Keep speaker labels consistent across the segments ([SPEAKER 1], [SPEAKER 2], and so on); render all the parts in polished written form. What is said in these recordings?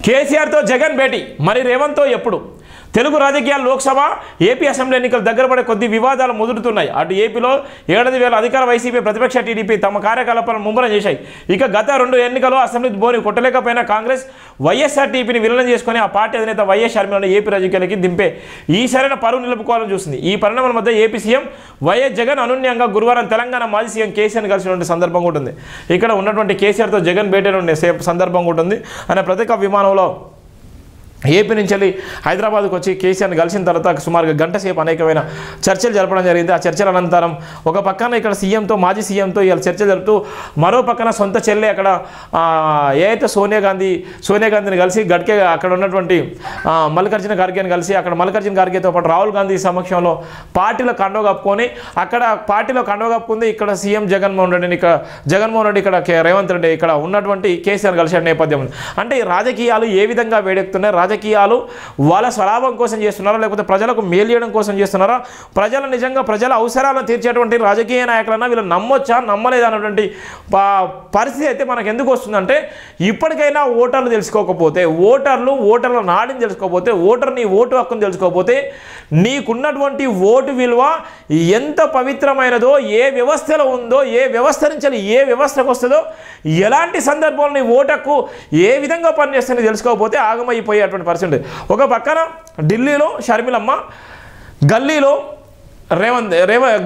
[SPEAKER 1] కేసీఆర్తో జగన్ భేటీ, మరి రేవంత్తో ఎప్పుడు? తెలుగు రాజకీయాలు లోక్సభ ఏపీ అసెంబ్లీ ఎన్నికలు దగ్గర పడే కొద్ది వివాదాలు ముదురుతున్నాయి. అటు ఏపీలో 7,000 అధికార వైసీపీ ప్రతిపక్ష టీడీపీ తమ కార్యకలాపాలను ముమ్మరం చేశాయి. ఇక గత 2 ఎన్నికల్లో అసెంబ్లీ బోని కొట్టలేకపోయినా కాంగ్రెస్ వైఎస్ఆర్టీపీని విలీనం చేసుకుని ఆ పార్టీ అధినేత వైఎస్ షర్మిలను ఏపీ రాజకీయాలకి దింపే ఈ సరైన పరువు నిలుపుకోవాలని చూస్తుంది. ఈ పరిణామాల మధ్య ఏపీ సీఎం వైఎస్ జగన్ అనూన్యంగా గురువారం తెలంగాణ మాజీ సీఎం కేసీఆర్ని కలిసినటువంటి సందర్భం ఉంటుంది. ఇక్కడ ఉన్నటువంటి కేసీఆర్తో జగన్ భేటీ ఉండే సందర్భం ఉంటుంది. ఆయన ప్రత్యేక విమానంలో ఏపీ నుంచి వెళ్ళి హైదరాబాద్కు వచ్చి కేసీఆర్ని కలిసిన తర్వాత సుమారుగా గంట సేపు అనేకమైన చర్చలు జరపడం జరిగింది. ఆ చర్చల అనంతరం ఒక పక్కన ఇక్కడ సీఎంతో మాజీ సీఎంతో ఇలా చర్చలు జరుపుతూ మరో పక్కన సొంత చెల్లె అక్కడ ఏదైతే సోనియా గాంధీని కలిసి గడ్కే అక్కడ ఉన్నటువంటి మల్లికార్జున ఖార్గేని కలిసి అక్కడ మల్లికార్జున ఖార్గేతో పాటు రాహుల్ గాంధీ సమక్షంలో పార్టీలో కండవ కప్పుకొని అక్కడ పార్టీలో కండవ కప్పుకుంది. ఇక్కడ సీఎం జగన్మోహన్ రెడ్డి ఇక్కడ రేవంత్ రెడ్డి ఇక్కడ ఉన్నటువంటి కేసీఆర్ కలిసిన నేపథ్యం ఉంది. అంటే ఈ రాజకీయాలు ఏ విధంగా వేడెక్కుతున్నాయి? రాజకీయాలు వాళ్ళ స్వలాభం కోసం చేస్తున్నారా, లేకపోతే ప్రజలకు మేలు చేయడం కోసం చేస్తున్నారా? ప్రజలు నిజంగా ప్రజల అవసరాలను తీర్చేటువంటి రాజకీయ నాయకులన్నా వీళ్ళు నమ్మొచ్చా నమ్మలేదు అన్నటువంటి పరిస్థితి అయితే మనకు ఎందుకు వస్తుందంటే, ఇప్పటికైనా ఓటర్లు తెలుసుకోకపోతే, ఓటర్ల నాడిని తెలుసుకోకపోతే, నీ ఓటు హక్కును తెలుసుకోకపోతే, నీకున్నటువంటి ఓటు విలువ ఎంత పవిత్రమైనదో, ఏ వ్యవస్థలో ఉందో, ఏ వ్యవస్థ నుంచి ఏ వ్యవస్థకు వస్తుందో, ఎలాంటి సందర్భంలో నీ ఓటు హక్కు ఏ విధంగా పనిచేస్తుందో తెలుసుకోకపోతే ఆగమైపోయేటువంటి పరిస్థితి. ఒక పక్కన ఢిల్లీలో షర్మిలమ్మ, గల్లీలో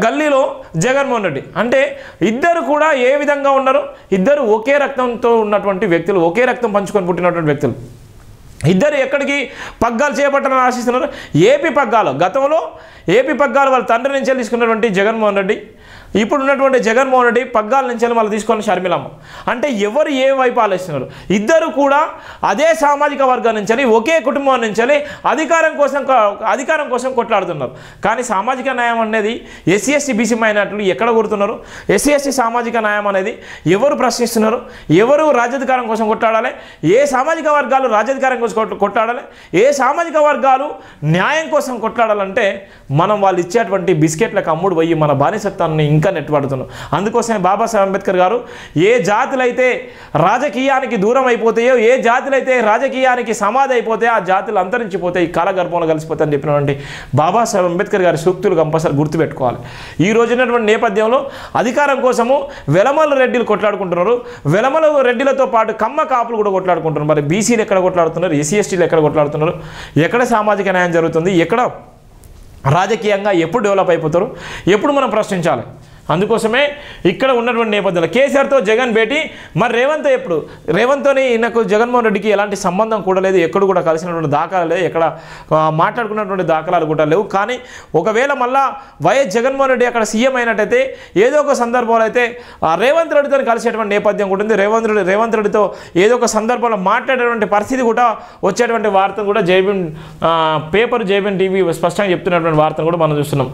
[SPEAKER 1] గల్లీలో జగన్మోహన్ రెడ్డి. అంటే ఇద్దరు కూడా ఏ విధంగా ఉన్నారు? ఇద్దరు ఒకే రక్తంతో ఉన్నటువంటి వ్యక్తులు, ఒకే రక్తం పంచుకొని పుట్టినటువంటి వ్యక్తులు. ఇద్దరు ఎక్కడికి పగ్గాలు చేపట్టాలని ఆశిస్తున్నారు? ఏపీ పగ్గాలు. గతంలో ఏపీ పగ్గాలు వాళ్ళ తండ్రి నుంచి తీసుకున్నటువంటి జగన్మోహన్ రెడ్డి, ఇప్పుడు ఉన్నటువంటి జగన్మోహన్ రెడ్డి పగ్గాల నుంచి మళ్ళీ తీసుకొని షర్మిలమ్మ. అంటే ఎవరు ఏ వైపు ఆలోచిస్తున్నారు? ఇద్దరు కూడా అదే సామాజిక వర్గం నుంచి, ఒకే కుటుంబం నుంచి అధికారం కోసం కొట్లాడుతున్నారు. కానీ సామాజిక న్యాయం అనేది ఎస్సీ ఎస్టీ బీసీ మైనార్టీలు ఎక్కడ కొడుతున్నారు? ఎస్సీ ఎస్టీ సామాజిక న్యాయం అనేది ఎవరు ప్రశ్నిస్తున్నారు? ఎవరు రాజ్యాధికారం కోసం కొట్లాడాలి? ఏ సామాజిక వర్గాలు రాజ్యాధికారం కోసం కొట్లాడాలి? ఏ సామాజిక వర్గాలు న్యాయం కోసం కొట్లాడాలంటే మనం వాళ్ళు ఇచ్చేటువంటి బిస్కెట్లకు అమ్ముడు పోయి మన బానిసత్వాన్ని ఇంకా నెట్టుబడుతున్నాం. అందుకోసమే బాబాసాహెబ్ అంబేద్కర్ గారు ఏ జాతులైతే రాజకీయానికి దూరం అయిపోతాయో, ఏ జాతులైతే రాజకీయానికి సమాధి అయిపోతాయో ఆ జాతులు అంతరించిపోతాయి, కాలగర్భంలో కలిసిపోతాయని చెప్పినటువంటి బాబాసాహెబ్ అంబేద్కర్ గారి సూక్తులు కంపల్సరీ గుర్తుపెట్టుకోవాలి. ఈ రోజున్నటువంటి నేపథ్యంలో అధికారం కోసము వెలమల రెడ్డిలు కొట్లాడుకుంటున్నారు. వెలమల రెడ్డిలతో పాటు కమ్మ కాపులు కూడా కొట్లాడుకుంటున్నారు. మరి బీసీలు ఎక్కడ కొట్లాడుతున్నారు? ఎస్సీ ఎస్టీలు ఎక్కడ కొట్లాడుతున్నారు? ఎక్కడ సామాజిక న్యాయం జరుగుతుంది? ఎక్కడ రాజకీయంగా ఎప్పుడు డెవలప్ అయిపోతారు? ఎప్పుడు మనం ప్రశ్నించాలి? అందుకోసమే ఇక్కడ ఉన్నటువంటి నేపథ్యంలో కేసీఆర్తో జగన్ భేటీ, మరి రేవంత్ ఎప్పుడు? రేవంత్తోని నాకు జగన్మోహన్ రెడ్డికి ఎలాంటి సంబంధం కూడా లేదు, ఎక్కడ కూడా కలిసినటువంటి దాఖలాలు లేదు, ఎక్కడ మాట్లాడుకున్నటువంటి దాఖలాలు కూడా లేవు. కానీ ఒకవేళ మళ్ళా వైఎస్ జగన్మోహన్ రెడ్డి అక్కడ సీఎం అయినట్టయితే ఏదో ఒక సందర్భంలో అయితే రేవంత్ రెడ్డితో కలిసేటువంటి నేపథ్యం కూడా ఉంది. రేవంత్ రెడ్డితో ఏదో ఒక సందర్భంలో మాట్లాడేటువంటి పరిస్థితి కూడా వచ్చేటువంటి వార్తను కూడా జైబీన్ టీవీ స్పష్టంగా చెప్తున్నటువంటి వార్తను కూడా మనం చూస్తున్నాం.